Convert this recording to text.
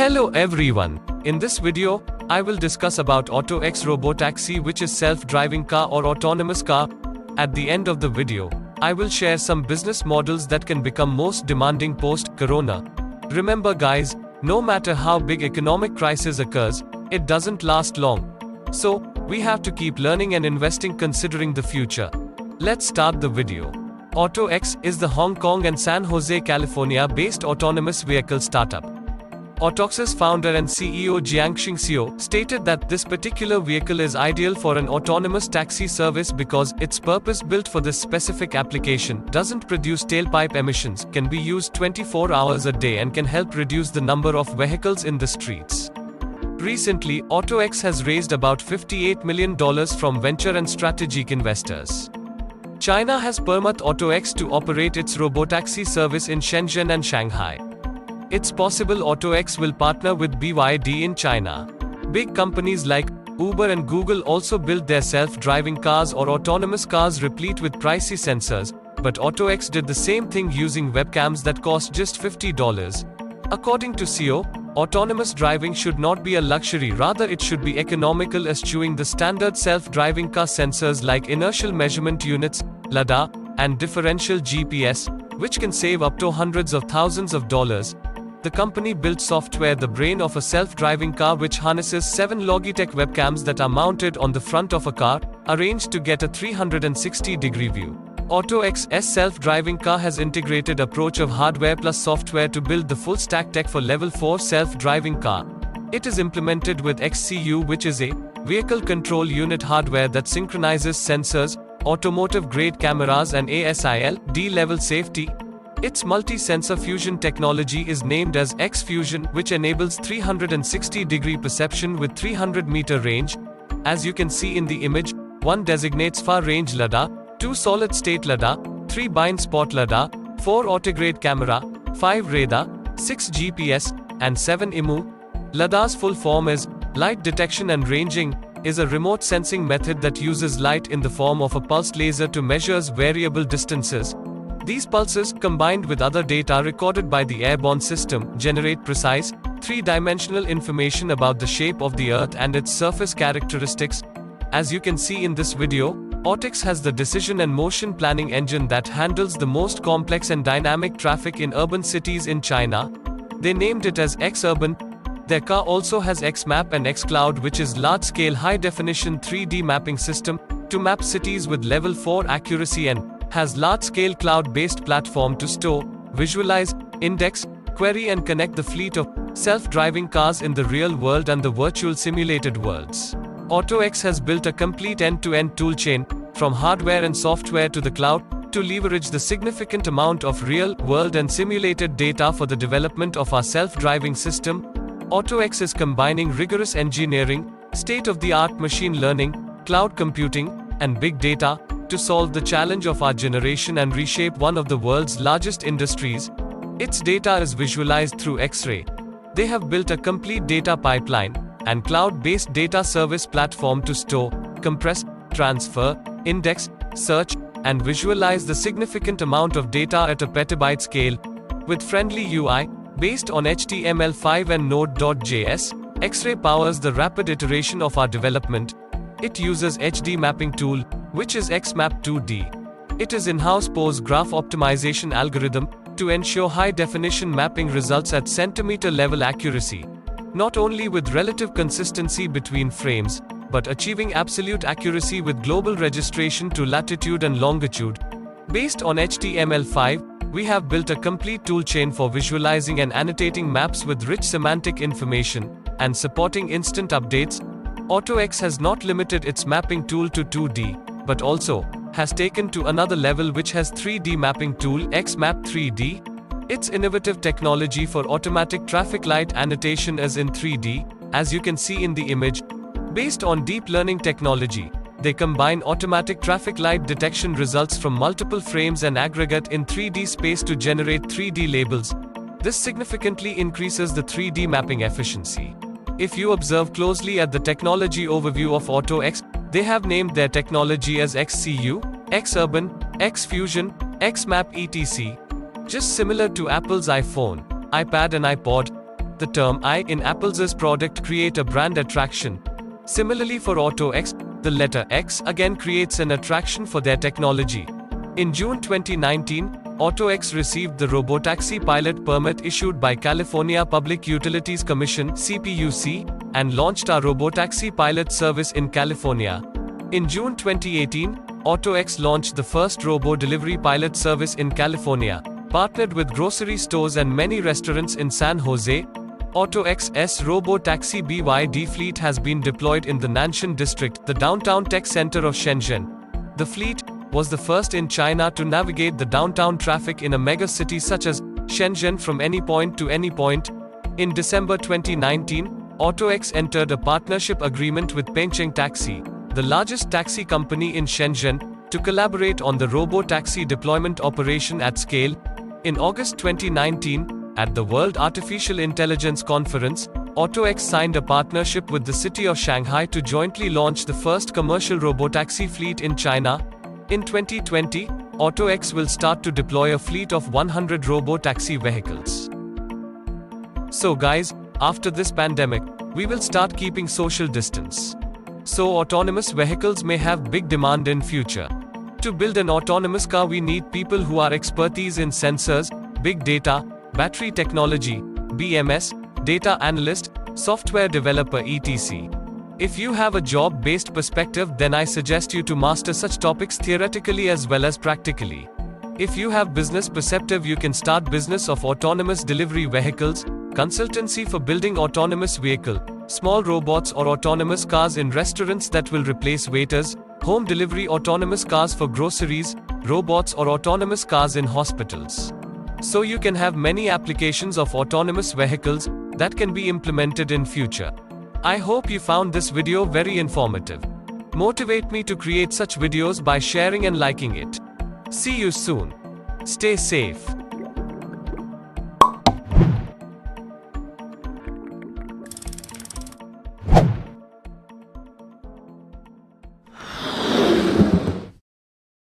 Hello everyone. In this video, I will discuss about AutoX Robotaxi, which is self-driving car or autonomous car. At the end of the video, I will share some business models that can become most demanding post-corona. Remember guys, no matter how big economic crisis occurs, it doesn't last long. So, we have to keep learning and investing considering the future. Let's start the video. AutoX is the Hong Kong and San Jose, California-based autonomous vehicle startup. AutoX's founder and CEO Jiangxing Xiao stated that this particular vehicle is ideal for an autonomous taxi service because its purpose-built for this specific application, doesn't produce tailpipe emissions, can be used 24 hours a day and can help reduce the number of vehicles in the streets. Recently, AutoX has raised about $58 million from venture and strategic investors. China has permitted AutoX to operate its robotaxi service in Shenzhen and Shanghai. It's possible AutoX will partner with BYD in China. Big companies like Uber and Google also build their self-driving cars or autonomous cars replete with pricey sensors, but AutoX did the same thing using webcams that cost just $50. According to Xiao, autonomous driving should not be a luxury, rather it should be economical, eschewing the standard self-driving car sensors like inertial measurement units, LiDAR, and differential GPS, which can save up to hundreds of thousands of dollars. The company built software, the brain of a self-driving car, which harnesses 7 Logitech webcams that are mounted on the front of a car, arranged to get a 360-degree view. AutoX's self-driving car has integrated approach of hardware plus software to build the full stack tech for level 4 self-driving car. It is implemented with XCU, which is a vehicle control unit hardware that synchronizes sensors, automotive-grade cameras and ASIL D-level safety. Its multi-sensor fusion technology is named as X-Fusion, which enables 360-degree perception with 300-meter range. As you can see in the image, 1 designates far-range LiDAR, 2 solid-state LiDAR, 3 blind-spot LiDAR, 4 autograde camera, 5 radar, 6 GPS, and 7 IMU. LiDAR's full form is Light Detection and Ranging, is a remote sensing method that uses light in the form of a pulsed laser to measure variable distances. These pulses, combined with other data recorded by the airborne system, generate precise, three-dimensional information about the shape of the Earth and its surface characteristics. As you can see in this video, AutoX has the decision and motion planning engine that handles the most complex and dynamic traffic in urban cities in China. They named it as X-Urban. Their car also has XMap and XCloud, which is large-scale high-definition 3D mapping system to map cities with level 4 accuracy, and has large-scale cloud-based platform to store, visualize, index, query and connect the fleet of self-driving cars in the real world and the virtual simulated worlds. AutoX has built a complete end-to-end toolchain, from hardware and software to the cloud, to leverage the significant amount of real-world and simulated data for the development of our self-driving system. AutoX is combining rigorous engineering, state-of-the-art machine learning, cloud computing, and big data to solve the challenge of our generation and reshape one of the world's largest industries. Its data is visualized through X-ray. They have built a complete data pipeline and cloud-based data service platform to store, compress, transfer, index, search, and visualize the significant amount of data at a petabyte scale. With friendly UI, based on HTML5 and Node.js, X-ray powers the rapid iteration of our development. It uses HD mapping tool, which is XMap 2D. It is in-house pose graph optimization algorithm to ensure high-definition mapping results at centimeter-level accuracy, not only with relative consistency between frames, but achieving absolute accuracy with global registration to latitude and longitude. Based on HTML5, we have built a complete toolchain for visualizing and annotating maps with rich semantic information, and supporting instant updates. AutoX has not limited its mapping tool to 2D, but also has taken to another level, which has 3D mapping tool XMap 3D. Its innovative technology for automatic traffic light annotation is in 3D, as you can see in the image. Based on deep learning technology, they combine automatic traffic light detection results from multiple frames and aggregate in 3D space to generate 3D labels. This significantly increases the 3D mapping efficiency. If you observe closely at the technology overview of AutoX, they have named their technology as XCU, X-Urban, X-Fusion, XMap etc. Just similar to Apple's iPhone, iPad and iPod. the term I in Apple's product create a brand attraction. Similarly for AutoX, the letter X again creates an attraction for their technology. In June 2019, AutoX received the robotaxi pilot permit issued by California Public Utilities Commission (CPUC) and launched our robotaxi pilot service in California. In June 2018, AutoX launched the first robo-delivery pilot service in California, partnered with grocery stores and many restaurants in San Jose. AutoX's robo-taxi BYD fleet has been deployed in the Nanshan district, the downtown tech center of Shenzhen. The fleet was the first in China to navigate the downtown traffic in a mega city such as Shenzhen from any point to any point. In December 2019, AutoX entered a partnership agreement with Pengcheng Taxi, the largest taxi company in Shenzhen, to collaborate on the robo-taxi deployment operation at scale. In August 2019, at the World Artificial Intelligence Conference, AutoX signed a partnership with the city of Shanghai to jointly launch the first commercial robotaxi fleet in China. In 2020, AutoX will start to deploy a fleet of 100 robo-taxi vehicles. So guys, after this pandemic, we will start keeping social distance. So autonomous vehicles may have big demand in future. To build an autonomous car we need people who are expertise in sensors, big data, battery technology, BMS, data analyst, software developer etc. If you have a job-based perspective, then I suggest you to master such topics theoretically as well as practically. If you have business perspective, you can start business of autonomous delivery vehicles, consultancy for building autonomous vehicle, small robots or autonomous cars in restaurants that will replace waiters, home delivery autonomous cars for groceries, robots or autonomous cars in hospitals. So you can have many applications of autonomous vehicles that can be implemented in future. I hope you found this video very informative. Motivate me to create such videos by sharing and liking it. See you soon. Stay safe.